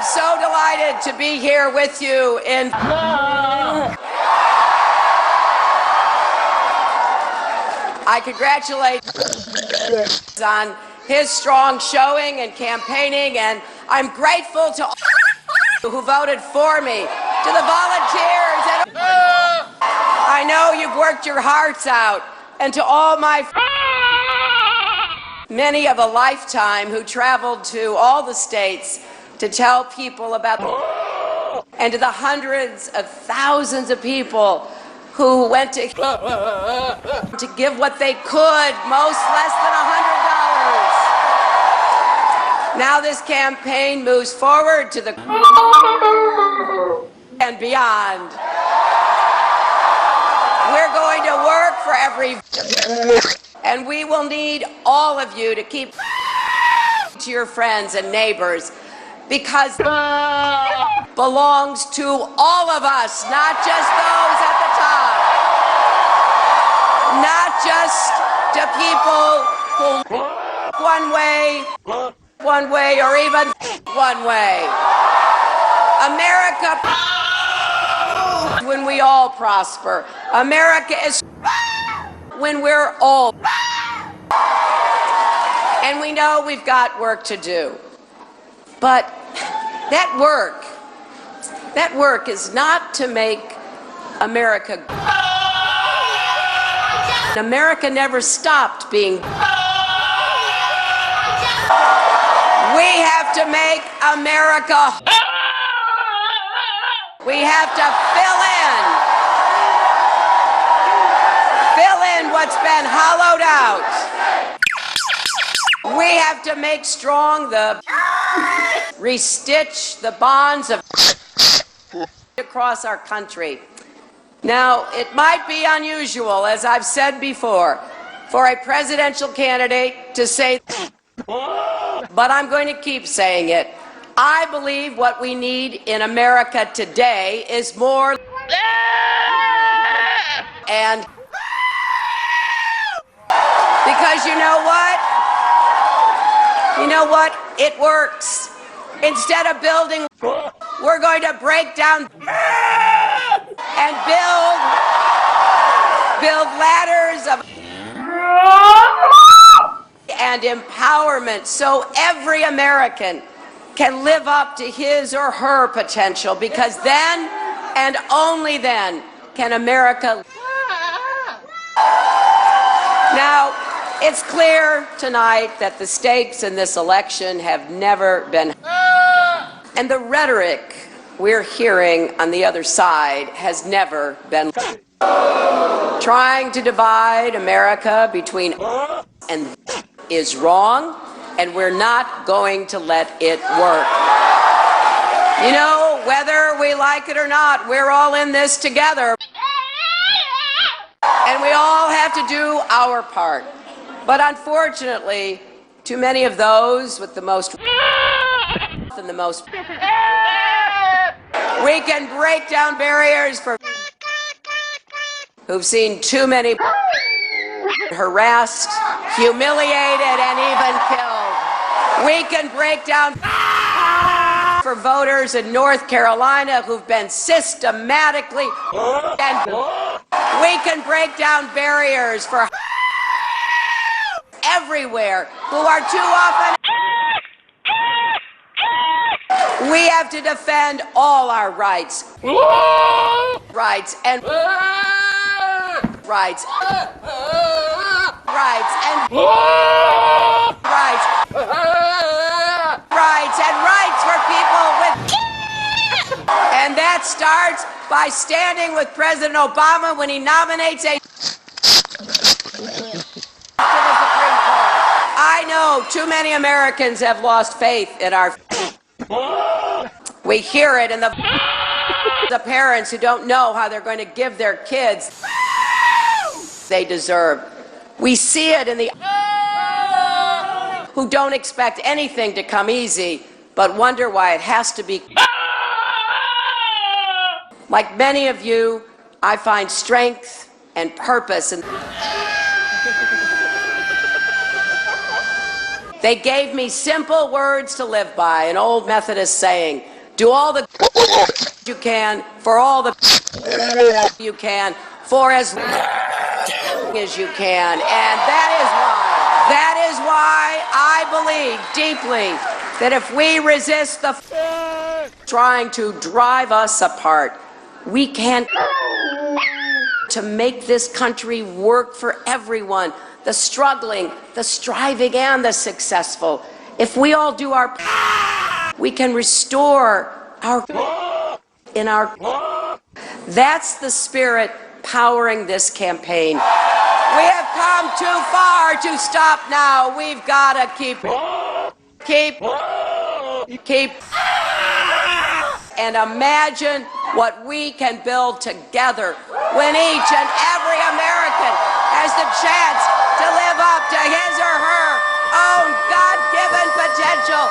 I'm so delighted to be here with you in... I congratulate on his strong showing and campaigning, and I'm grateful to all who voted for me, to the volunteers, and I know you've worked your hearts out, and to all my many of a lifetime who traveled to all the states to tell people about, and to the hundreds of thousands of people who went to give what they could, most less than $100. Now this campaign moves forward to the and beyond. We're going to work for every, and we will need all of you to keep to your friends and neighbors, because belongs to all of us, not just those at the top, not just to people who one way, or even one way. America, when we all prosper. America is when we're all, and we know we've got work to do. But that work is not to make America. America never stopped being. We have to make America. We have to fill in what's been hollowed out. We have to make strong restitch the bonds of across our country. Now, it might be unusual, as I've said before, for a presidential candidate to say, but I'm going to keep saying it. I believe what we need in America today is more and because you know what? It works. Instead of building, we're going to break down and build ladders of and empowerment so every American can live up to his or her potential, because then and only then can America. Now, it's clear tonight that the stakes in this election have never been, and the rhetoric we're hearing on the other side has never been. Trying to divide America between and is wrong, and we're not going to let it work. You know, whether we like it or not, we're all in this together. And we all have to do our part. But unfortunately, too many of those with the most and the most, we can break down barriers for who've seen too many harassed, humiliated, and even killed. We can break down for voters in North Carolina who've been systematically, and we can break down barriers for everywhere who are too often. We have to defend all our rights. Rights and rights. Rights and rights. Rights and rights for people with. And that starts by standing with President Obama when he nominates a to the Supreme Court. I know too many Americans have lost faith in our. We hear it in the parents who don't know how they're going to give their kids they deserve. We see it in the who don't expect anything to come easy, but wonder why it has to be. Like many of you, I find strength and purpose They gave me simple words to live by, an old Methodist saying, do all the you can for all the you can for as long as you can. And that is why I believe deeply that if we resist the trying to drive us apart, we can to make this country work for everyone, the struggling, the striving, and the successful. If we all do our part, we can restore our That's the spirit powering this campaign. We have come too far to stop now. We've got to keep and imagine what we can build together when each and every American has the chance to live up to his or her own God-given potential.